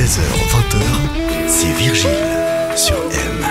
16h-20h, c'est Virgile sur M.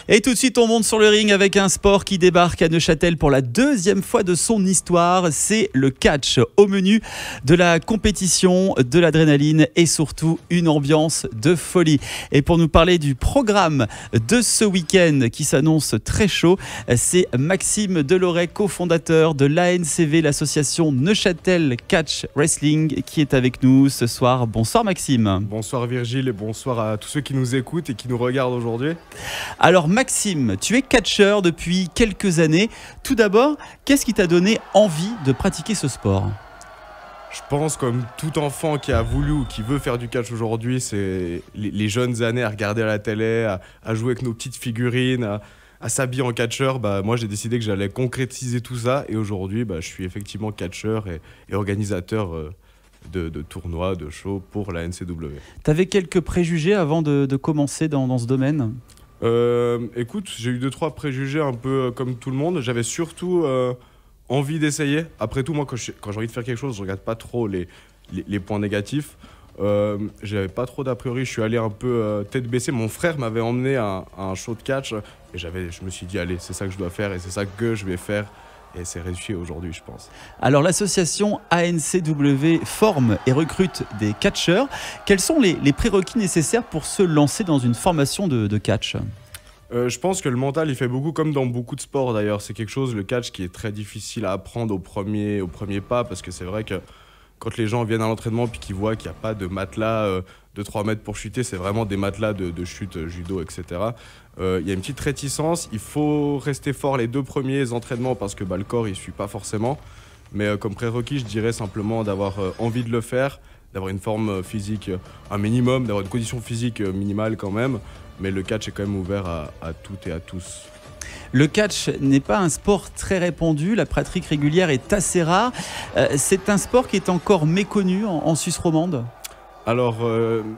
Et tout de suite, on monte sur le ring avec un sport qui débarque à Neuchâtel pour la deuxième fois de son histoire. C'est le catch. Au menu de la compétition, de l'adrénaline et surtout une ambiance de folie. Et pour nous parler du programme de ce week-end qui s'annonce très chaud, c'est Maxime Deloret, cofondateur de l'ANCV, l'association Neuchâtel Catch Wrestling, qui est avec nous ce soir. Bonsoir Maxime. Bonsoir Virgile et bonsoir à tous ceux qui nous écoutent et qui nous regardent aujourd'hui. Alors Maxime, tu es catcheur depuis quelques années. Tout d'abord, qu'est-ce qui t'a donné envie de pratiquer ce sport ? Je pense, comme tout enfant qui a voulu ou qui veut faire du catch aujourd'hui, c'est les jeunes années à regarder à la télé, à jouer avec nos petites figurines, à s'habiller en catcheur. Moi, j'ai décidé que j'allais concrétiser tout ça. Et aujourd'hui, je suis effectivement catcheur et organisateur de tournois, de shows pour la NCW. Tu avais quelques préjugés avant de commencer dans ce domaine ? Écoute, j'ai eu 2-3 préjugés un peu comme tout le monde. J'avais surtout envie d'essayer. Après tout, moi, quand j'ai envie de faire quelque chose, je regarde pas trop les points négatifs. J'avais pas trop d'a priori. Je suis allé un peu tête baissée. Mon frère m'avait emmené à un show de catch et je me suis dit, allez, c'est ça que je dois faire et c'est ça que je vais faire. Et c'est réussi aujourd'hui, je pense. Alors, l'association ANCW forme et recrute des catcheurs. Quels sont les prérequis nécessaires pour se lancer dans une formation de catch ? Je pense que le mental, il fait beaucoup comme dans beaucoup de sports d'ailleurs. C'est quelque chose, le catch, qui est très difficile à apprendre au premier pas, parce que c'est vrai que quand les gens viennent à l'entraînement puis qu'ils voient qu'il n'y a pas de matelas de 3 mètres pour chuter, c'est vraiment des matelas de chute, judo, etc. Il y a une petite réticence. Il faut rester fort les 2 premiers entraînements parce que le corps, il ne suit pas forcément. Mais comme prérequis, je dirais simplement d'avoir envie de le faire, d'avoir une forme physique, un minimum, d'avoir une condition physique minimale quand même. Mais le catch est quand même ouvert à toutes et à tous. Le catch n'est pas un sport très répandu, la pratique régulière est assez rare. C'est un sport qui est encore méconnu en Suisse romande ? Alors,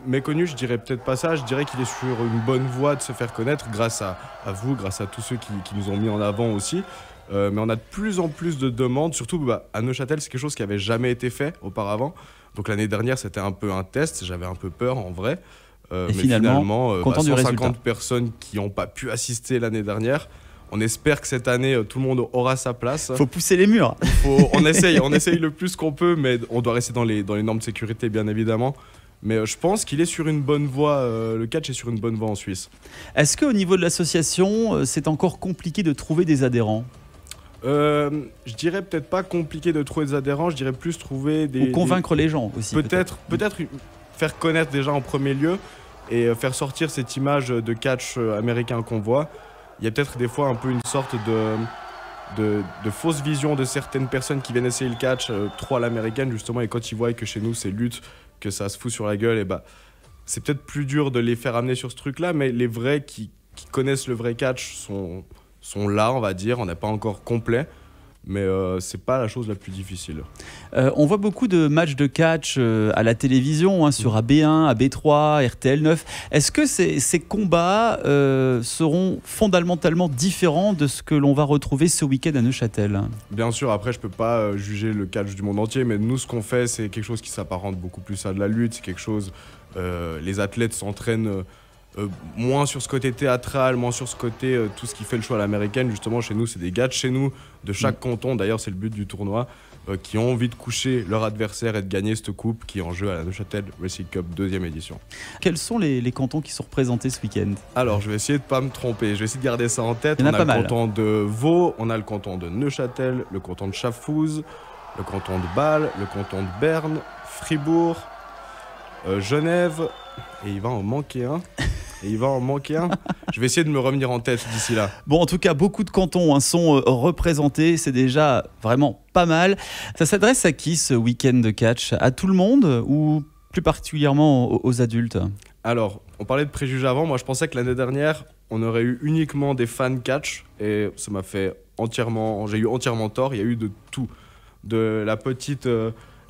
méconnu, je dirais peut-être pas ça. Je dirais qu'il est sur une bonne voie de se faire connaître grâce à vous, grâce à tous ceux qui nous ont mis en avant aussi. Mais on a de plus en plus de demandes, surtout à Neuchâtel, c'est quelque chose qui n'avait jamais été fait auparavant. Donc l'année dernière, c'était un peu un test, j'avais un peu peur en vrai. Mais finalement, 150 personnes qui n'ont pas pu assister l'année dernière. On espère que cette année, tout le monde aura sa place. Faut pousser les murs. On essaye le plus qu'on peut, mais on doit rester dans les normes de sécurité, bien évidemment. Mais je pense qu'il est sur une bonne voie, le catch est sur une bonne voie en Suisse. Est-ce qu'au niveau de l'association, c'est encore compliqué de trouver des adhérents ? Je dirais peut-être pas compliqué de trouver des adhérents, je dirais plus trouver ou convaincre les gens aussi. Peut-être faire connaître déjà en premier lieu et faire sortir cette image de catch américain qu'on voit. Il y a peut-être des fois un peu une sorte de fausse vision de certaines personnes qui viennent essayer le catch trop à l'américaine justement, et quand ils voient que chez nous c'est lutte, que ça se fout sur la gueule, et c'est peut-être plus dur de les faire amener sur ce truc-là, mais les vrais qui connaissent le vrai catch sont là, on va dire. On n'est pas encore complet, mais c'est pas la chose la plus difficile. On voit beaucoup de matchs de catch à la télévision, sur AB1, AB3, RTL9. Est-ce que ces combats seront fondamentalement différents de ce que l'on va retrouver ce week-end à Neuchâtel ? Bien sûr, après je peux pas juger le catch du monde entier, mais nous ce qu'on fait, c'est quelque chose qui s'apparente beaucoup plus à de la lutte. C'est quelque chose, les athlètes s'entraînent moins sur ce côté théâtral, moins sur ce côté tout ce qui fait le show à l'américaine. Justement, chez nous, c'est des gars de chez nous, de chaque canton. D'ailleurs, c'est le but du tournoi, qui ont envie de coucher leur adversaire et de gagner cette coupe qui est en jeu à la Neuchâtel Wrestling Cup 2e édition. Quels sont les cantons qui sont représentés ce week-end ? Alors, je vais essayer de pas me tromper. Je vais essayer de garder ça en tête. Il y en a pas mal. Le canton de Vaud, on a le canton de Neuchâtel, le canton de Schaffhouse, le canton de Bâle, le canton de Berne, Fribourg, Genève, et il va en manquer un. Je vais essayer de me revenir en tête d'ici là. Bon, en tout cas, beaucoup de cantons sont représentés. C'est déjà vraiment pas mal. Ça s'adresse à qui ce week-end de catch ? À tout le monde ou plus particulièrement aux adultes ? Alors, on parlait de préjugés avant. Moi, je pensais que l'année dernière, on aurait eu uniquement des fans catch. Et ça m'a fait j'ai eu entièrement tort. Il y a eu de tout. De la petite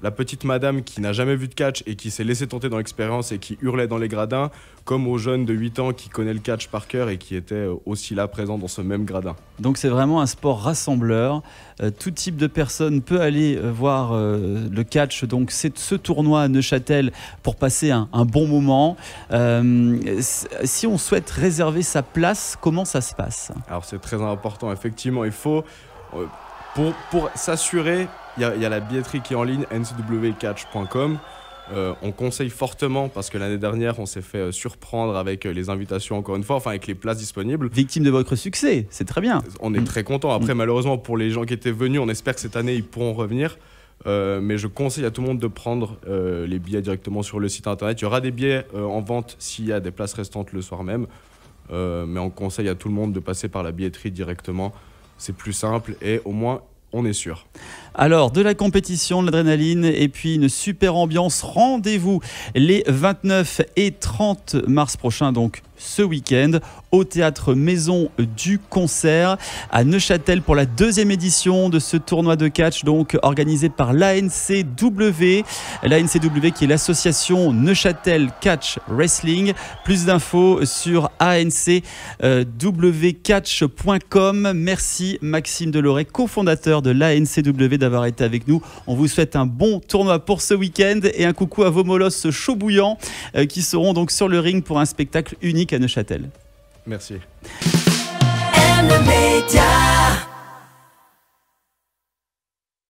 la petite madame qui n'a jamais vu de catch et qui s'est laissée tenter dans l'expérience et qui hurlait dans les gradins, comme au jeune de 8 ans qui connaît le catch par cœur et qui était aussi là présent dans ce même gradin. Donc c'est vraiment un sport rassembleur. Tout type de personne peut aller voir le catch. Donc c'est ce tournoi à Neuchâtel pour passer un bon moment. Si on souhaite réserver sa place, comment ça se passe? Alors c'est très important, effectivement, il faut, pour s'assurer, il y a la billetterie qui est en ligne, ncwcatch.com. On conseille fortement, parce que l'année dernière, on s'est fait surprendre avec les invitations, encore une fois, enfin avec les places disponibles. Victime de votre succès, c'est très bien. On est très content. Après, malheureusement, pour les gens qui étaient venus, on espère que cette année, ils pourront revenir. Mais je conseille à tout le monde de prendre les billets directement sur le site internet. Il y aura des billets en vente s'il y a des places restantes le soir même. Mais on conseille à tout le monde de passer par la billetterie directement. C'est plus simple et au moins, on est sûr. Alors, de la compétition, de l'adrénaline et puis une super ambiance. Rendez-vous les 29 et 30 mars prochains, donc ce week-end, au Théâtre Maison du Concert à Neuchâtel pour la 2e édition de ce tournoi de catch, donc organisé par l'ANCW. L'ANCW qui est l'association Neuchâtel Catch Wrestling. Plus d'infos sur ancwcatch.com. Merci Maxime Deloret, cofondateur de l'ANCW, d'avoir été avec nous. On vous souhaite un bon tournoi pour ce week-end et un coucou à vos molosses chauds bouillants qui seront donc sur le ring pour un spectacle unique à Neuchâtel. Merci. M-Media.